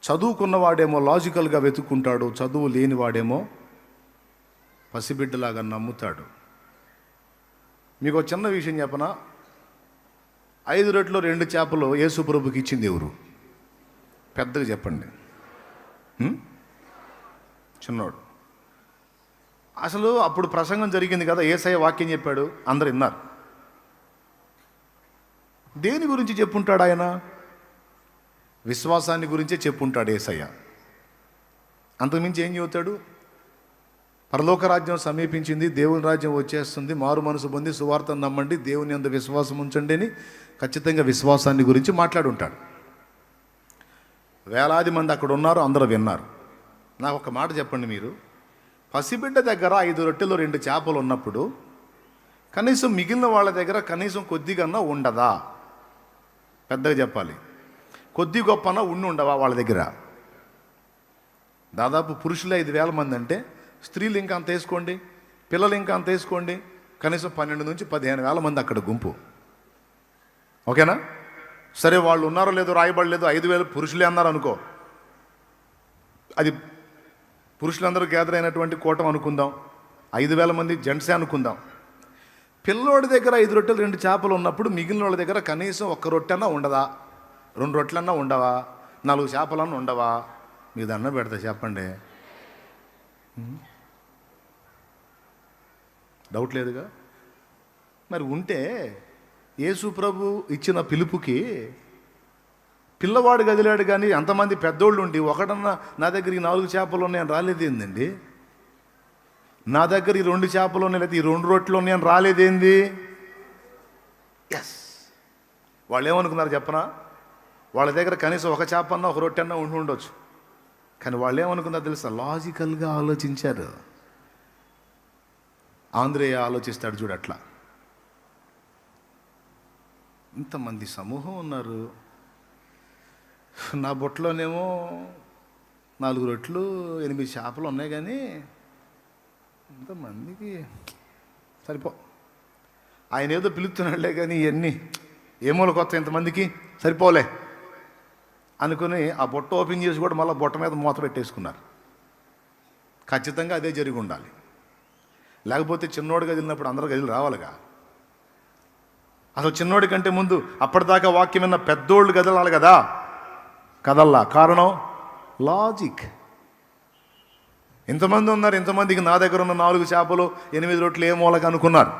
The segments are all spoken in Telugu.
చదువుకున్నవాడేమో లాజికల్గా వెతుక్కుంటాడు, చదువు లేనివాడేమో పసిబిడ్డలాగా నమ్ముతాడు. మీకు ఒక చిన్న విషయం చెప్పనా? 5 రొట్టెలు 2 చేపలు యేసు ప్రభుకి ఇచ్చింది ఎవరు? పెద్దగా చెప్పండి. చిన్నోడు. అసలు అప్పుడు ప్రసంగం జరిగింది కదా, యేసయ్య వాక్యం చెప్పాడు, అందరు విన్నారు. దేని గురించి చెప్పుంటాడు ఆయన? విశ్వాసాన్ని గురించే చెప్పుంటాడు యేసయ్య. అంతకుమించి ఏం చెబుతాడు? పరలోక రాజ్యం సమీపించింది, దేవుని రాజ్యం వచ్చేస్తుంది, మారు మనసు పొంది సువార్తను నమ్మండి, దేవుని యందు విశ్వాసం ఉంచండి అని ఖచ్చితంగా విశ్వాసాన్ని గురించి మాట్లాడుంటాడు. వేలాది మంది అక్కడ ఉన్నారు, అందరూ విన్నారు. నాకు ఒక మాట చెప్పండి, మీరు పసిబిడ్డ దగ్గర 5 రొట్టెలు 2 చేపలు ఉన్నప్పుడు కనీసం మిగిలిన వాళ్ళ దగ్గర కనీసం కొద్దిగా ఉండదా? పెద్దగా చెప్పాలి. కొద్ది గొప్పన ఉండవా వాళ్ళ దగ్గర? దాదాపు పురుషులే 5,000 మంది అంటే స్త్రీలు ఇంకా అంత వేసుకోండి, పిల్లలు ఇంకా అంత వేసుకోండి, కనీసం 12 నుంచి 15,000 మంది అక్కడ గుంపు. ఓకేనా? సరే, వాళ్ళు ఉన్నారో లేదో రాయబడలేదు, 5,000 పురుషులే అన్నారు అనుకో, అది పురుషులందరూ గ్యాదర్ అయినటువంటి కూటం అనుకుందాం, 5,000 మంది జెంట్సే అనుకుందాం. పిల్లోడి దగ్గర 5 రొట్టెలు 2 చేపలు ఉన్నప్పుడు మిగిలిన వాళ్ళ దగ్గర కనీసం 1 రొట్టెన్నా ఉండదా? 2 రొట్టెలన్నా ఉండవా? 4 చేపలన్నా ఉండవా? మీకు దండం పెడతా చెప్పండి. డౌట్ లేదుగా? మరి ఉంటే యేసు ప్రభు ఇచ్చిన పిలుపుకి పిల్లవాడు కదిలాడు, కానీ అంతమంది పెద్దోళ్ళు ఉండి ఒకడన్నా నా దగ్గర ఈ 4 చేపలు ఉన్నాయని రాలేదేందండి? నా దగ్గర ఈ 2 చేపలు ఉన్నాయి, లేకపోతే ఈ 2 రొట్టెలు ఉన్నాయని రాలేదేంది? ఎస్, వాళ్ళు ఏమనుకున్నారు చెప్పనా? వాళ్ళ దగ్గర కనీసం 1 చేప అన్నా 1 రొట్టె అన్నా ఉండొచ్చు. కానీ వాళ్ళు ఏమనుకున్నారు తెలుసా? లాజికల్గా ఆలోచించారు. ఆంధ్రేయ ఆలోచిస్తాడు చూడు, అట్లా ఇంతమంది సమూహం ఉన్నారు, నా బొట్టలోనేమో 4 రొట్టెలు 8 చేపలు ఉన్నాయి, కానీ ఇంతమందికి సరిపో. ఆయన ఏదో పిలుస్తున్నాడులే, కానీ ఇవన్నీ ఏమోలు కొత్త ఇంతమందికి సరిపోలే అనుకుని ఆ బొట్ట ఓపెన్ చేసి కూడా మళ్ళీ బొట్ట మీద మూత పెట్టేసుకున్నారు. ఖచ్చితంగా అదే జరిగి ఉండాలి. లేకపోతే చిన్నోడు గదిలినప్పుడు అందరూ గదిలి రావాలిగా. అసలు చిన్నోడి కంటే ముందు అప్పటిదాకా వాక్యం విన్న పెద్దోళ్ళు కదలాలి కదా, కదల్లా. కారణం లాజిక్. ఇంతమంది ఉన్నారు, ఇంతమందికి నా దగ్గర ఉన్న 4 చేపలు 8 రొట్టెలు ఏ మూలక అనుకున్నారు.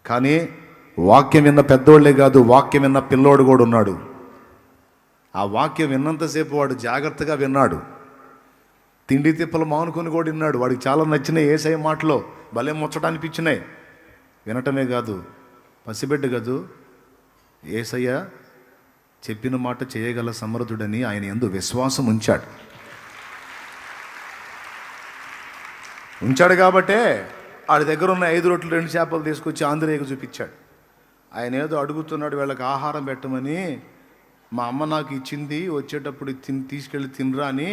కానీ వాక్యం విన్న పెద్దోళ్ళే కాదు, వాక్యం విన్న పిల్లోడు కూడా ఉన్నాడు. ఆ వాక్యం విన్నంతసేపు వాడు జాగ్రత్తగా విన్నాడు, తిండి తిప్పలు మానుకొని కూడా విన్నాడు. వాడికి చాలా నచ్చినాయి యేసయ్య మాటలో, భలే ముచ్చట అనిపించినాయి. వినటమే కాదు, పసిబిడ్డ కాదు, యేసయ్య చెప్పిన మాట చేయగల సమర్థుడని ఆయన యందు విశ్వాసం ఉంచాడు కాబట్టే వాడి దగ్గర ఉన్న 5 రొట్టెలు 2 చేపలు తీసుకొచ్చి ఆంధ్రేయకు చూపించాడు. ఆయన ఏదో అడుగుతున్నాడు, వీళ్ళకి ఆహారం పెట్టమని, మా అమ్మ నాకు ఇచ్చింది, వచ్చేటప్పుడు తీసుకెళ్ళి తినరా అని.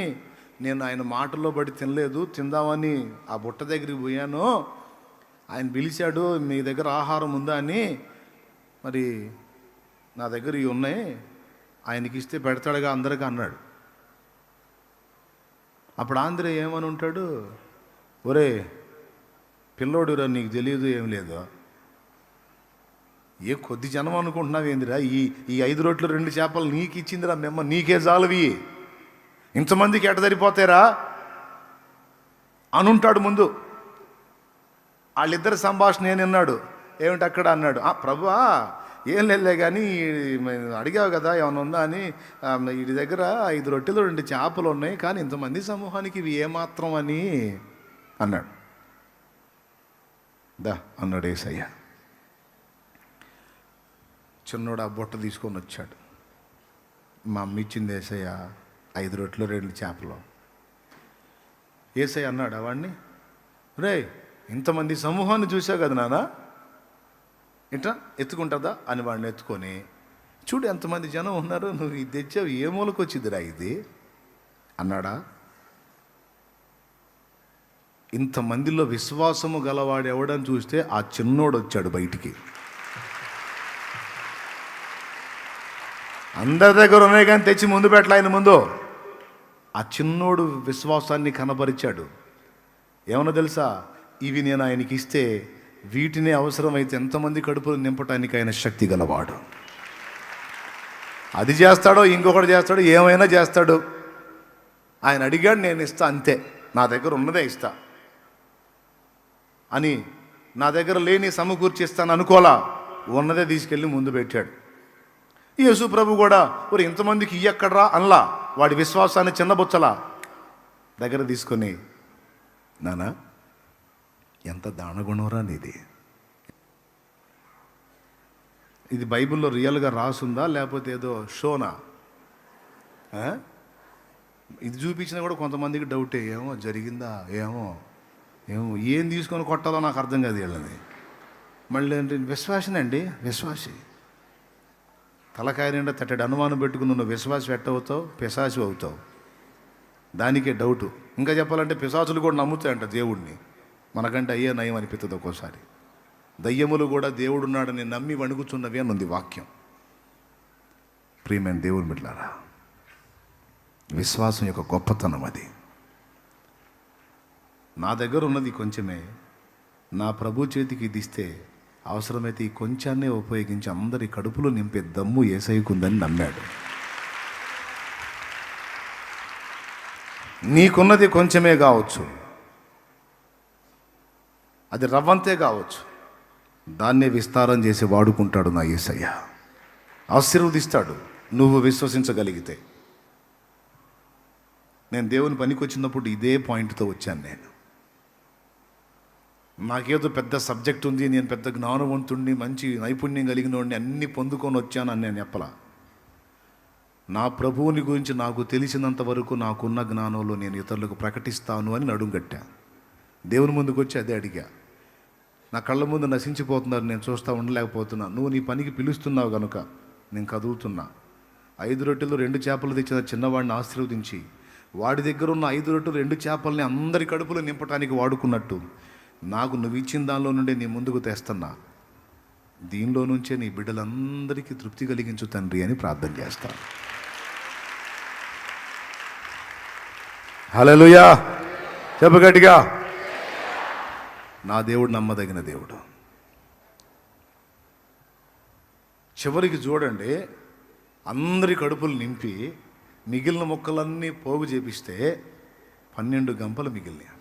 నేను ఆయన మాటల్లో పడి తినలేదు, తిందామని ఆ బుట్ట దగ్గరికి పోయాను. ఆయన పిలిచాడు, మీ దగ్గర ఆహారం ఉందా అని. మరి నా దగ్గర ఇవి ఉన్నాయి, ఆయనకి ఇస్తే పెడతాడుగా అందరికీ అన్నాడు. అప్పుడు ఆంధ్రే ఏమని ఉంటాడు? ఒరే పిల్లోడురా, నీకు తెలియదు ఏం లేదు, ఏ కొద్ది జనం అనుకుంటున్నావు ఏందిరా? ఈ 5 రొట్టెలు 2 చేపలు నీకు ఇచ్చిందిరా మేమ్మ, నీకే జాలవి, ఇంతమందికి ఎట సరిపోతారా అనుంటాడు ముందు. వాళ్ళిద్దరి సంభాషణ నేను విన్నాడు. ఏమిటి అక్కడ అన్నాడు, ప్రభువా ఏం లేదులే, కానీ అడిగావు కదా ఏమైనా ఉందా అని, వీడి దగ్గర 5 రొట్టెలు 2 చేపలు ఉన్నాయి, కానీ ఇంతమంది సమూహానికి ఇవి ఏమాత్రం అని అన్నాడు. దా అన్నాడు యేసయ్య. చిన్నోడు ఆ బుట్ట తీసుకొని వచ్చాడు. మా అమ్మ ఇచ్చింది యేసయ్య 5 రొట్టెలు 2 చేపలు. యేసయ్య అన్నాడు వాడిని, రే ఇంతమంది సమూహాన్ని చూసావు కదా నాన్న, ఇట్లా ఎత్తుకుంటుందా అని వాడిని ఎత్తుకొని, చూడు ఎంతమంది జనం ఉన్నారు, నువ్వు ఇది తెచ్చావు, ఏ మూలకు వచ్చిందిరా ఇది అన్నాడా? ఇంతమందిలో విశ్వాసము గలవాడు ఎవడని చూస్తే ఆ చిన్నోడు వచ్చాడు బయటికి. అందరి దగ్గర ఉన్నాయి కానీ తెచ్చి ముందు పెట్టలే ఆయన ముందు. ఆ చిన్నోడు విశ్వాసాన్ని కనబరిచాడు. ఏమన్నా తెలుసా, ఇవి నేను ఆయనకి ఇస్తే వీటిని అవసరమైతే ఎంతమంది కడుపులు నింపటానికి ఆయన శక్తి గలవాడు. అది చేస్తాడో ఇంకొకటి చేస్తాడో ఏమైనా చేస్తాడు. ఆయన అడిగాడు, నేను ఇస్తా అంతే, నా దగ్గర ఉన్నదే ఇస్తా అని. నా దగ్గర లేని సమకూర్చి ఇస్తాను అనుకోలా, ఉన్నదే తీసుకెళ్ళి ముందు పెట్టాడు. యేసు ప్రభు కూడా మరి ఇంతమందికి ఇయ్యక్కడ్రా అనలా, వాడి విశ్వాసాన్ని చిన్నబుచ్చలా దగ్గర తీసుకొని, నానా ఎంత దానగుణంరా నీది. ఇది బైబిల్లో రియల్గా రాసుందా లేకపోతే ఏదో షోనా? ఇది చూపించినా కూడా కొంతమందికి డౌటే, ఏమో జరిగిందా ఏమో ఏమో ఏం తీసుకొని కొట్టాలో నాకు అర్థం కాదు వీళ్ళని. మళ్ళీ అంటే విశ్వాసనండి, విశ్వాసి తలకాయ నిండా తట్టడి అనుమానం పెట్టుకుని నువ్వు విశ్వాసం ఎట్టవుతావు, పిశాచి అవుతావు. దానికే డౌటు. ఇంకా చెప్పాలంటే పిశాచులు కూడా నమ్ముతాయంట దేవుడిని, మనకంటే అయ్యే నయం అనిపిస్తుంది ఒక్కోసారి. దయ్యములు కూడా దేవుడున్నాడని నమ్మి వణుకుచున్నవి అని ఉంది వాక్యం. ప్రియమైన దేవుని బిడ్డలారా, విశ్వాసం యొక్క గొప్పతనం అది. నా దగ్గర ఉన్నది కొంచెమే, నా ప్రభు చేతికి ఇది ఇస్తే అవసరమైతే ఈ కొంచాన్నే ఉపయోగించి అందరి కడుపులో నింపే దమ్ము యేసయ్యకుందని నమ్మాడు. నీకున్నది కొంచెమే కావచ్చు, అది రవ్వంతే కావచ్చు, దాన్నే విస్తారం చేసి వాడుకుంటాడు నా యేసయ్య. ఆశీర్వదిస్తాడు నువ్వు విశ్వసించగలిగితే. నేను దేవుని పనికి వచ్చినప్పుడు ఇదే పాయింట్తో వచ్చాను. నేను నాకేదో పెద్ద సబ్జెక్ట్ ఉంది, నేను పెద్ద జ్ఞానవంతుడిని, మంచి నైపుణ్యం కలిగిన వాడిని, అన్నీ పొందుకొని వచ్చానని నేను చెప్పలా. నా ప్రభువుని గురించి నాకు తెలిసినంత వరకు నాకున్న జ్ఞానంలో నేను ఇతరులకు ప్రకటిస్తాను అని నడుంగట్టా. దేవుని ముందుకు వచ్చి అదే అడిగా. నా కళ్ళ ముందు నశించిపోతున్నారు, నేను చూస్తూ ఉండలేకపోతున్నా. నువ్వు నీ పనికి పిలుస్తున్నావు కనుక నేను కదులుతున్నా. 5 రొట్టెలు 2 చేపలు తెచ్చిన చిన్నవాడిని ఆశీర్వదించి వాడి దగ్గర ఉన్న 5 రొట్టెలు 2 చేపల్ని అందరి కడుపులో నింపడానికి వాడుకున్నట్టు నాకు నువ్వు ఇచ్చిన దానిలో నుండే నీ ముందుకు తెస్తున్నా. దీనిలో నుంచే నీ బిడ్డలందరికీ తృప్తి కలిగించు తండ్రి అని ప్రార్థన చేస్తాను. హల్లెలూయా, చెప్పు గట్టిగా. నా దేవుడు నమ్మదగిన దేవుడు. చివరికి చూడండి, అందరి కడుపులు నింపి మిగిలిన మొక్కలన్నీ పోగు చేపిస్తే 12 గంపలు మిగిలినాయి అంట.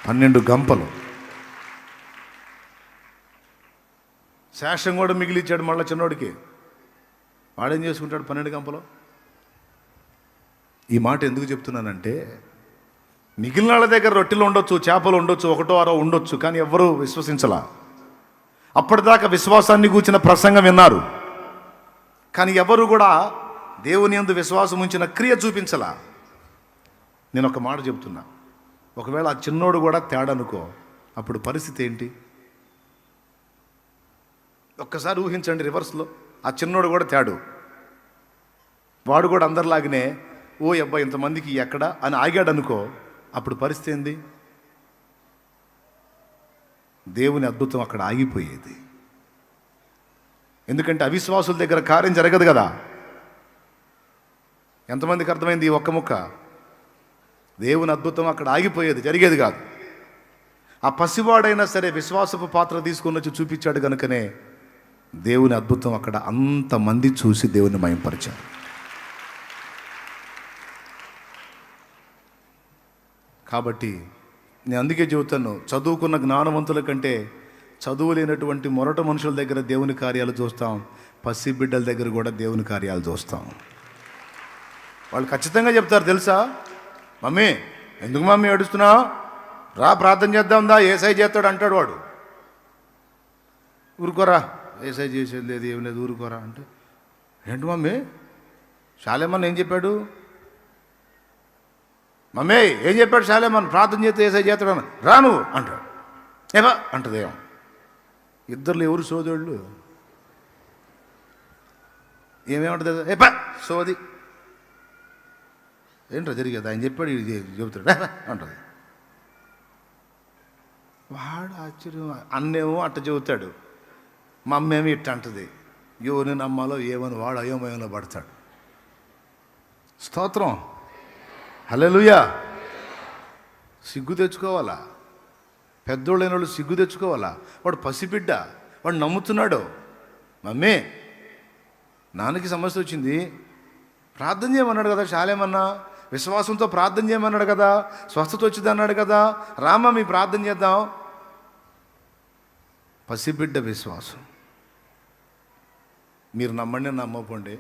12 గంపలు. శేషం కూడా మిగిలిచ్చాడు మళ్ళీ చిన్నోడికి. వాడేం చేసుకుంటాడు 12 గంపలు? ఈ మాట ఎందుకు చెప్తున్నానంటే, మిగిలిన వాళ్ళ దగ్గర రొట్టెలు ఉండొచ్చు, చేపలు ఉండొచ్చు, 1 2 ఉండొచ్చు, కానీ ఎవ్వరూ విశ్వసించలా. అప్పటిదాకా విశ్వాసాన్ని కూర్చిన ప్రసంగం విన్నారు, కానీ ఎవరు కూడా దేవుని యందు విశ్వాసం ఉంచిన క్రియ చూపించలా. నేను ఒక మాట చెప్తున్నా, ఒకవేళ ఆ చిన్నోడు కూడా తేడనుకో, అప్పుడు పరిస్థితి ఏంటి? ఒక్కసారి ఊహించండి రివర్స్లో. ఆ చిన్నోడు కూడా తేడు, వాడు కూడా అందరిలాగానే ఓ అబ్బాయి ఇంతమందికి ఎక్కడ అని ఆగాడు అనుకో, అప్పుడు పరిస్థితి ఏంది? దేవుని అద్భుతం అక్కడ ఆగిపోయేది. ఎందుకంటే అవిశ్వాసుల దగ్గర కార్యం జరగదు కదా. ఎంతమందికి అర్థమైంది ఈ ఒక్క ముక్క? దేవుని అద్భుతం అక్కడ ఆగిపోయేది, జరిగేది కాదు. ఆ పసివాడైనా సరే విశ్వాసపు పాత్ర తీసుకొని వచ్చి చూపించాడు కనుకనే దేవుని అద్భుతం అక్కడ అంతమంది చూసి దేవుని మహింపరిచారు. కాబట్టి నేను అందుకే చెబుతాను, చదువుకున్న జ్ఞానవంతుల కంటే చదువు లేనటువంటి మొరట మనుషుల దగ్గర దేవుని కార్యాలు చూస్తాం, పసి బిడ్డల దగ్గర కూడా దేవుని కార్యాలు చూస్తాం. వాళ్ళు ఖచ్చితంగా చెప్తారు తెలుసా, మమ్మీ ఎందుకు మమ్మీ ఏడుస్తున్నావు, రా ప్రార్థన చేద్దాందా, ఏసై చేస్తాడు అంటాడు వాడు. ఊరుకోరా, ఏసై చేసేది లేదు ఏం లేదు, ఊరుకోరా అంటే, ఏంటి మమ్మీ శాలేమన్ ఏం చెప్పాడు, మమ్మీ ఏం చెప్పాడు శాలేమన్, ప్రార్థన చేస్తే ఏసై చేస్తాడు, రాను అంటాడు. ఏవా అంటది. ఏమో ఇద్దరులు ఎవరు సోదరుళ్ళు? ఏమేమంటుంది? ఏపా సోది ఏంటో జరిగేది, ఆయన చెప్పాడు ఇది చెబుతాడు అంటుంది. వాడు ఆశ్చర్యం, అన్నేమో అట్ట చెబుతాడు, మా అమ్మేమో ఇట్ట అంటుంది. ఎవరిని నమ్మాలో ఏమని వాడు అయోమయంలో పడతాడు. స్తోత్రం, హల్లెలూయా. సిగ్గు తెచ్చుకోవాలా, పెద్దోళ్ళైన వాళ్ళు సిగ్గు తెచ్చుకోవాలా. వాడు పసిబిడ్డ, వాడు నమ్ముతున్నాడు. మమ్మీ నాన్నకి సమస్య వచ్చింది, ప్రార్థన చేయమన్నాడు కదా, చాలేమన్నా విశ్వాసంతో ప్రార్థన చేయమన్నాడు కదా, స్వస్థత వచ్చింది అన్నాడు కదా, రామ మీ ప్రార్థన చేద్దాం. పసిబిడ్డ విశ్వాసం. మీరు నమ్మండి నమ్మకండి,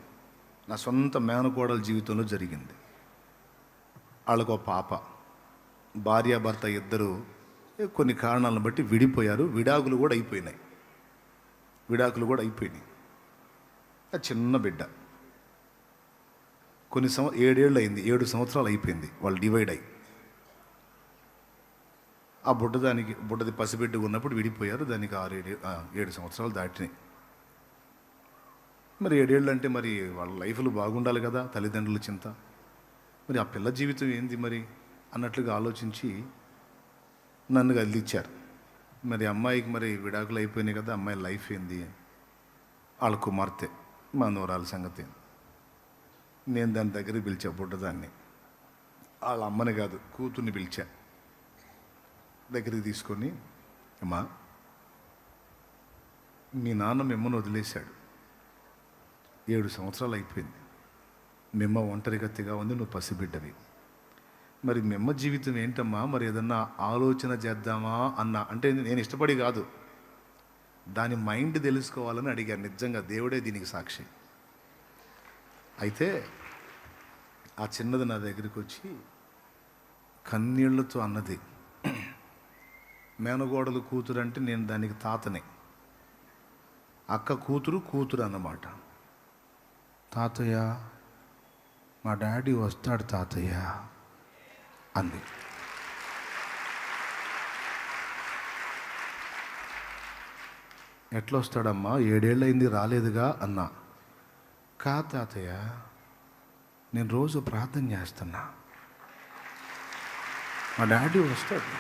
నా సొంత మేనకోడల జీవితంలో జరిగింది. వాళ్ళకు ఒక పాప, భార్యాభర్త ఇద్దరు కొన్ని కారణాలను బట్టి విడిపోయారు. విడాకులు కూడా అయిపోయినాయి. ఆ చిన్న బిడ్డ కొన్ని 7 ఏళ్ళు అయింది, 7 సంవత్సరాలు అయిపోయింది వాళ్ళు డివైడ్ అయ్యి. ఆ బుడ్డది పసిబిడ్డ ఉన్నప్పుడు విడిపోయారు. దానికి 7 సంవత్సరాలు దాటినాయి. మరి 7 ఏళ్ళు అంటే మరి వాళ్ళ లైఫ్లు బాగుండాలి కదా, తల్లిదండ్రుల చింత. మరి ఆ పిల్ల జీవితం ఏంది మరి అన్నట్లుగా ఆలోచించి నన్ను కదిలిచ్చారు. మరి అమ్మాయికి మరి విడాకులు అయిపోయినాయి కదా, అమ్మాయి లైఫ్ ఏంది, వాళ్ళ కుమార్తె మా నూరాల సంగతి. నేను దాని దగ్గరికి పిలిచా, బుడ్డదాన్ని, వాళ్ళ అమ్మని కాదు కూతుర్ని పిలిచా. దగ్గరికి తీసుకొని, అమ్మా మీ నాన్న మిమ్మల్ని వదిలేశాడు, 7 సంవత్సరాలు అయిపోయింది, మిమ్మ ఒంటరిగతిగా ఉంది, నువ్వు పసిబిడ్డవి. మరి మిమ్మ జీవితం ఏంటమ్మా, మరి ఏదన్నా ఆలోచన చేద్దామా అన్నా. అంటే నేను ఇష్టపడి కాదు, దాని మైండ్ తెలుసుకోవాలని అడిగాను. నిజంగా దేవుడే దీనికి సాక్షి. అయితే ఆ చిన్నది నా దగ్గరికి వచ్చి కన్నీళ్లతో అన్నది, మేనగోడలు కూతురు అంటే నేను దానికి తాతనే, అక్క కూతురు అన్నమాట. తాతయ్య మా డాడీ వస్తాడు తాతయ్య అంది. ఎట్లా వస్తాడమ్మా, 7 ఏళ్ళు అయింది రాలేదుగా అన్నా. కా తాతయ్య నేను రోజు ప్రార్థన చేస్తున్నా, మా డాడీ వస్తాడు.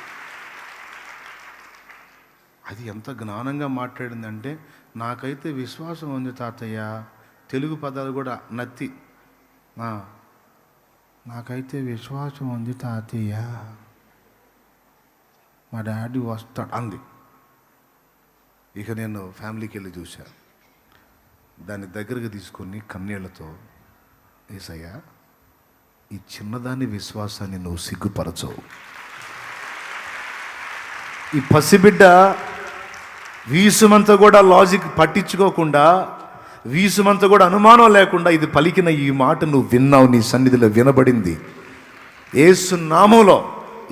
అది ఎంత జ్ఞానంగా మాట్లాడిందంటే, నాకైతే విశ్వాసం ఉంది తాతయ్య, తెలుగు పదాలు కూడా నత్తి, నాకైతే విశ్వాసం ఉంది తాతయ్య, మా డాడీ వస్తాడు అంది. ఇక నేను ఫ్యామిలీకి వెళ్ళి చూశా. దాన్ని దగ్గరకు తీసుకొని కన్నీళ్లతో, యేసయ్యా ఈ చిన్నదాని విశ్వాసాన్ని నువ్వు సిగ్గుపరచవు. ఈ పసిబిడ్డ వీసుమంతా కూడా లాజిక్ పట్టించుకోకుండా, వీసుమంతా కూడా అనుమానం లేకుండా ఇది పలికిన ఈ మాట నువ్వు విన్నావు, నీ సన్నిధిలో వినబడింది. యేసు నామములో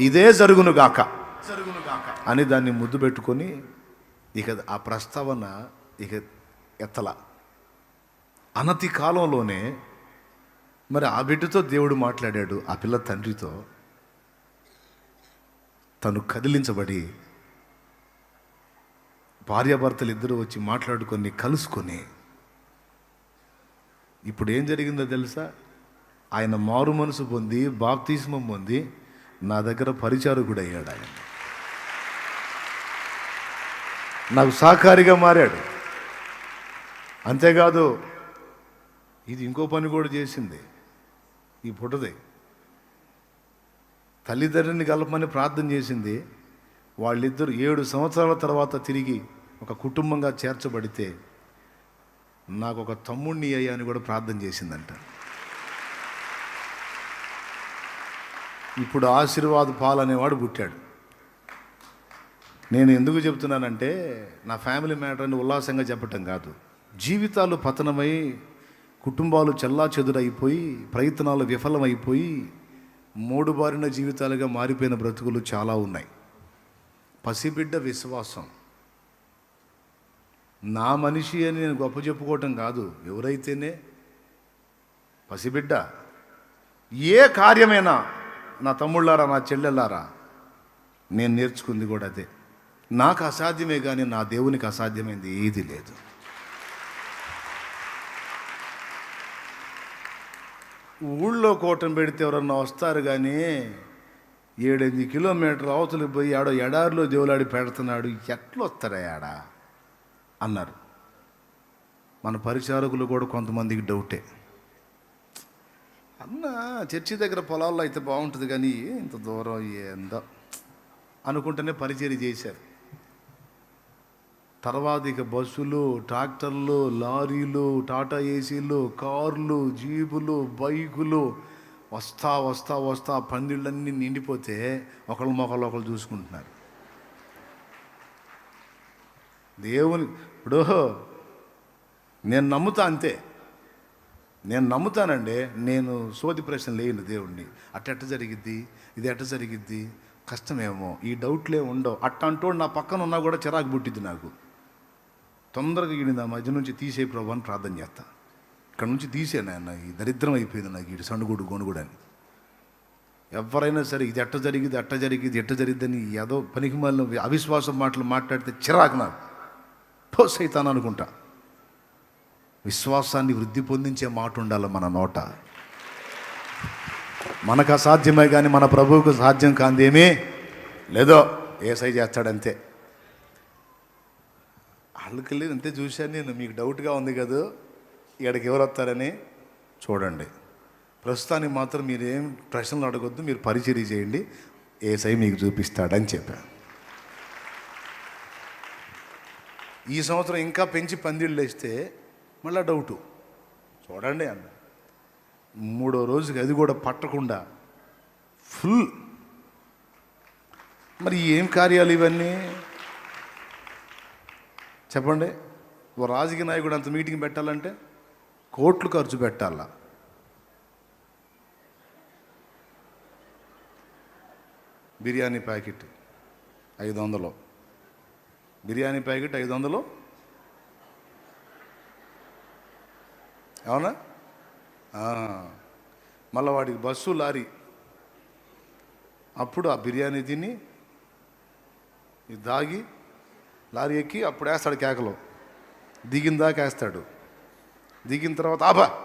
ఇదే జరుగునుగాక అని దాన్ని ముద్దు పెట్టుకొని ఇక ఆ ప్రస్తావన ఇక ఎత్తల. అనతి కాలంలోనే మరి ఆ బిడ్డతో దేవుడు మాట్లాడాడు. ఆ పిల్ల తండ్రితో తను కదిలించబడి భార్యాభర్తలు ఇద్దరు వచ్చి మాట్లాడుకొని కలుసుకొని, ఇప్పుడు ఏం జరిగిందో తెలుసా, ఆయన మారు మనసు పొంది బాప్తిస్మం పొంది నా దగ్గర పరిచారకుడు అయ్యాడు. ఆయన నాకు సహకారిగా మారాడు. అంతేకాదు ఇది ఇంకో పని కూడా చేసింది. ఈ పుట్టది తల్లిదండ్రిని కలపమని ప్రార్థన చేసింది. వాళ్ళిద్దరు 7 సంవత్సరాల తర్వాత తిరిగి ఒక కుటుంబంగా చేర్చబడితే నాకు ఒక తమ్ముడిని అయ్యా అని కూడా ప్రార్థన చేసిందంట. ఇప్పుడు ఆశీర్వాద పాల్ అనేవాడు పుట్టాడు. నేను ఎందుకు చెప్తున్నానంటే, నా ఫ్యామిలీ మ్యాటర్ని ఉల్లాసంగా చెప్పటం కాదు. జీవితాలు పతనమై, కుటుంబాలు చెల్లాచెదురైపోయి, ప్రయత్నాలు విఫలమైపోయి, మూడుబారిన జీవితాలుగా మారిపోయిన బ్రతుకులు చాలా ఉన్నాయి. పసిబిడ్డ విశ్వాసం. నా మనిషి అని నేను గొప్ప చెప్పుకోవటం కాదు, ఎవరైతేనే పసిబిడ్డ. ఏ కార్యమైనా నా తమ్ముళ్ళారా, నా చెల్లెళ్ళారా, నేను నేర్చుకుంది కూడా అదే. నాకు అసాధ్యమే కానీ నా దేవునికి అసాధ్యమైంది ఏది లేదు. ఊళ్ళో కూటం పెడితే ఎవరన్నా వస్తారు కానీ 7-8 కిలోమీటర్ల అవతలికి పోయి ఆడో ఎడారిలో దేవులాడి పెడుతున్నాడు, ఎట్లా వస్తారా ఆడ అన్నారు. మన పరిచారకులు కూడా కొంతమందికి డౌటే. అన్న చర్చి దగ్గర పొలాల్లో అయితే బాగుంటుంది కానీ ఇంత దూరం ఏందో అనుకుంటేనే పరిచర్య చేశారు. తర్వాత ఇక బస్సులు, ట్రాక్టర్లు, లారీలు, టాటా ఏసీలు, కార్లు, జీపులు, బైకులు వస్తా వస్తా వస్తా పందిళ్ళన్నీ నిండిపోతే ఒకళ్ళు చూసుకుంటున్నారు. దేవుని ఇప్పుడు నేను నమ్ముతా అంతే, నేను నమ్ముతానండి. నేను సోది ప్రశ్నలు లేను దేవుణ్ణి. అట్ట జరిగిద్ది, ఇది ఎట్ట జరిగిద్ది, కష్టమేమో, ఈ డౌట్లే ఉండవు. అట్టంటోడు నా పక్కన ఉన్నా కూడా చిరాకు పుట్టిద్ది నాకు. తొందరగా ఈయన నా మధ్య నుంచి తీసే ప్రభు అని ప్రార్థన చేస్తా. ఇక్కడ నుంచి తీసే నాయన, ఈ దరిద్రం అయిపోయింది నాకు, ఈ సండుగుడు గొనుగుడు అని. ఎవరైనా సరే ఇది ఎట్ట జరిగింది, అట్ట జరిగింది, ఎట్ట జరిగిద్దని ఏదో పనికి మళ్ళీ అవిశ్వాసం మాటలు మాట్లాడితే చిరాకు నాకు. పోస్ అవుతాను అనుకుంటా. విశ్వాసాన్ని వృద్ధి పొందించే మాట ఉండాలి మన నోట. మనకు అసాధ్యమే కానీ మన ప్రభువుకు సాధ్యం కాందేమీ లేదో, ఏసై చేస్తాడంతే. వాళ్ళకి అంతే చూశాను నేను. మీకు డౌట్గా ఉంది కదా ఇక్కడికి ఎవరు వస్తారని చూడండి. ప్రస్తుతానికి మాత్రం మీరేం ప్రశ్నలు అడగొద్దు, మీరు పరిచర్య చేయండి, ఏసై మీకు చూపిస్తాడని చెప్పాను. ఈ సంవత్సరం ఇంకా పెంచి పందిళ్ళు వేస్తే మళ్ళీ డౌటు. చూడండి అన్న, 3వ రోజుకి అది కూడా పట్టకుండా ఫుల్. మరి ఏం కార్యాలు ఇవన్నీ చెప్పండి. ఓ రాజకీయ నాయకుడు అంత మీటింగ్ పెట్టాలంటే కోట్లు ఖర్చు పెట్టాల. బిర్యానీ ప్యాకెట్ 500, బిర్యానీ ప్యాకెట్ 500, అవునా? మళ్ళీ వాడికి బస్సు, లారీ. అప్పుడు ఆ బిర్యానీ తిని దాగి లారీ ఎక్కి అప్పుడు వేస్తాడు కేకలు. దిగిన దాకా వేస్తాడు. దిగిన తర్వాత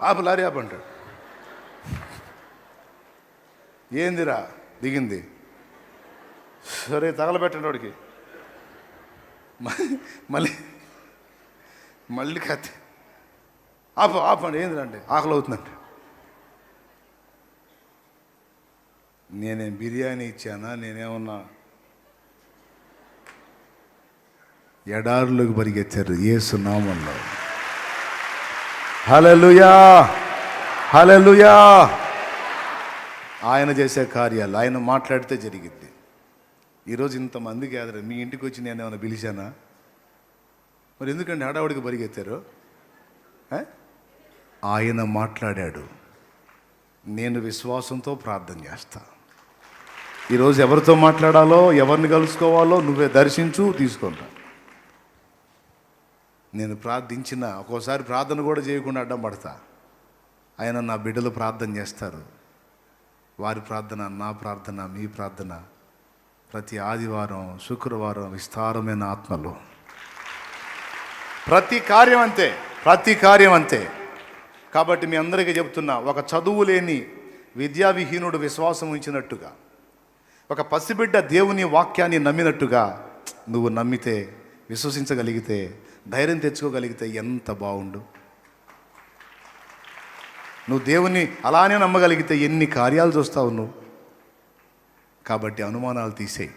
ఆప లారీ ఆప అంటాడు. ఏందిరా దిగింది, సరే తగలబెట్టండి వాడికి. మళ్ళీ కత్తి ఆపండి, ఏందిరండి ఆకలి అవుతుందంటే. నేనేం బిర్యానీ ఇచ్చానా? నేనేమన్నా ఎడారులోకి పరిగెత్తారు యేసు నామములో. హల్లెలూయా, హల్లెలూయా. ఆయన చేసే కార్యాలు ఆయన మాట్లాడితే జరిగిద్ది. ఈరోజు ఇంతమంది గ్యాదర్, మీ ఇంటికి వచ్చి నేను ఏమైనా పిలిచానా? మరి ఎందుకంటే హడావుడికి పరిగెత్తారు? ఆయన మాట్లాడాడు. నేను విశ్వాసంతో ప్రార్థన చేస్తా. ఈరోజు ఎవరితో మాట్లాడాలో, ఎవరిని కలుసుకోవాలో నువ్వే దర్శించు, తీసుకుంటా. నేను ప్రార్థించిన ఒక్కోసారి ప్రార్థన కూడా చేయకుండా అడ్డం పడతా. ఆయన నా బిడ్డలు ప్రార్థన చేస్తారు. వారి ప్రార్థన, నా ప్రార్థన, మీ ప్రార్థన ప్రతి ఆదివారం, శుక్రవారం విస్తారమైన ఆత్మలో. ప్రతి కార్యం అంతే. కాబట్టి మీ అందరికీ చెప్తున్నా, ఒక చదువు లేని విద్యావిహీనుడు విశ్వాసం ఉంచినట్టుగా, ఒక పసిబిడ్డ దేవుని వాక్యాన్ని నమ్మినట్టుగా నువ్వు నమ్మితే, విశ్వసించగలిగితే, ధైర్యం తెచ్చుకోగలిగితే ఎంత బాగుండు. నువ్వు దేవుని అలానే నమ్మగలిగితే ఎన్ని కార్యాలు చూస్తావు నువ్వు. కాబట్టి అనుమానాలు తీసేయి.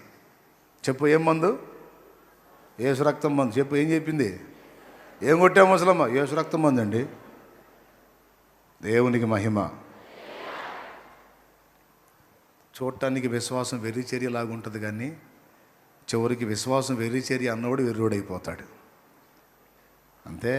చెప్పు, ఏం మందు? యేసు రక్తం మందు. చెప్పు, ఏం చెప్పింది? ఏం కొట్టాము ముసలమ్మ? యేసు రక్తం మందు అండి. దేవునికి మహిమ. చూడటానికి విశ్వాసం వెర్రిచర్యలాగా ఉంటుంది, కానీ చివరికి విశ్వాసం వెర్రిచర్య అన్నవాడు వెర్రోడైపోతాడు. అంతే.